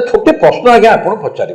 छोटे प्रश्न आज्ञा आपको पचारि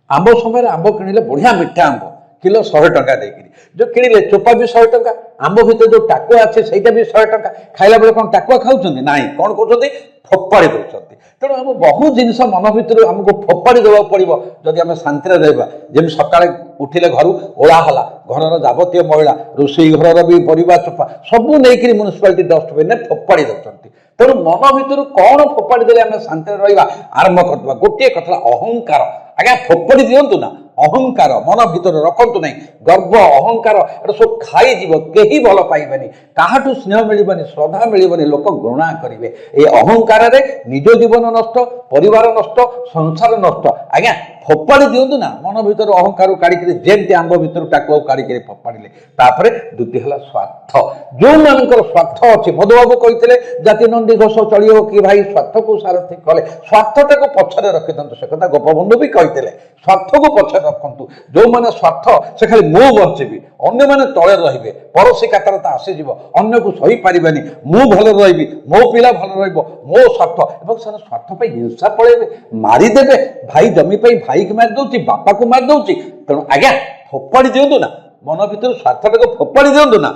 आंब समय आंब किणिले बढ़िया मिठा आंब किलो 100 टंका देकर जो किणिले चोपा भी 100 टंका आंब भर जो टाकुआ अच्छे सहीटा भी 100 टंका खाइला बेले कौन टाकुआ खाऊँ ना कौन कहते फोपाड़ी दौरान तेणु आम बहुत जिन मन भर आमको फोपाड़ी देवा पड़ो जदि आम शांति रहा जमी सका उठिले घर ओला हला घर जावतीय मैला रोषे घर भी परिवा चोपा सबू नहीं म्यूनिसिपालिटी डस्टबिन फोपाड़ी दौरान तेणु मन भर कौन फोपाड़ी देले आम शांति रहा आरंभ कर गोटे कथा अहंकार आज्ञा फोपाड़ी दिंतु ना अहंकार मन भर रखु ना गर्व अहंकार एटा सब खाई कहीं भल पाइबेनि काहाठू स्नेह मिलबनी श्रद्धा मिलबनी लोक घृणा करेंगे ये अहंकार निज जीवन नष्ट परिवार नष्ट संसार नष्ट आज्ञा फोपाड़ी दिंतु ना मन भर अहंकार काढ़ी जेमती आंब भर टाकुआ काढ़ी फोपाड़े तापर द्वितीय है स्वार्थ जो मानकर स्वार्थ अच्छी मधुबाबू कहते जाति नंदी घोष चलो कि भाई स्वार्थ को सारथी कले स्वार्थटा को पछरे रखी दिंतु से कथा गोपबंधु भी कहते स्वार्थ को पछरे रखु जो मैंने स्वार्थ से खाली मु बचेबी अन्य मैंने तले रे पड़ोशी कातरता आसीज अन्न को सही पारे मु भल रही मो पिला भल रो स्वार्थ और से स्वार्थ पर हिंसा पड़े मारिदेवे भाई जमी भाई की मारी दौर बापा को मारी दौर तेणु आज्ञा फोपाड़ी दिंतु ना मन भर स्वार्थटा को फोपाड़ी दिंतु ना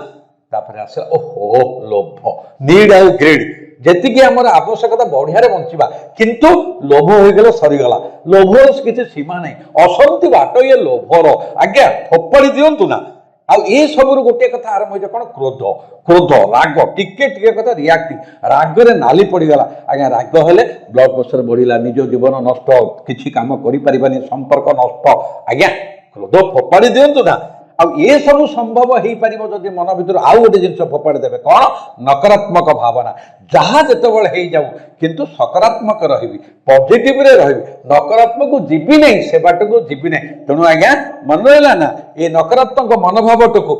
तापर आसला ओहो लोभ नीड आउ ग्रीड जी आमर आवश्यकता बढ़िया बंचा किंतु लोभ हो गले सरीगला लोभर किसी सीमा नहीं असंति बाट ये लोभर आज्ञा फोपाड़ी दिंतु ना आ सब गोटे कथा आरंभ हो कौन क्रोध क्रोध राग टिके टिके कथा रियाक्टिंग रागरे नाली पड़गला आज्ञा राग हेले ब्लड प्रेशर बढ़ला निज जीवन नष्ट किसी काम करें संपर्क नष्ट आज्ञा क्रोध फोपाड़ी दिंतु ना आ ये सब संभव हो पार जदि मन भर आउ गोटे जिन फोपाड़ी देवे कौन नकारात्मक भावना जहाँ जितेबाला हो जाऊ किंतु सकारात्मक रही पॉजिटिव रे रही नकारात्मक को जीवी नहीं से बाट को जीवी नहीं तेणु आज्ञा मन रहा ना ये नकारात्मक मनोभाव को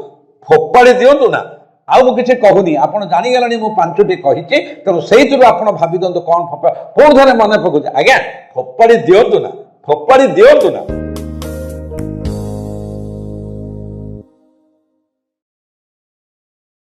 फोपाड़ी दिंतु ना आउ मुझे कहूनी आप जानीगला मुझे 5टी कही तेणु से आप भावी दिंतु कौन फोपाड़ी पुणी थे मन पकाऊँ आज्ञा फोपाड़ी दिंतु ना फोपाड़ी दिंतु ना।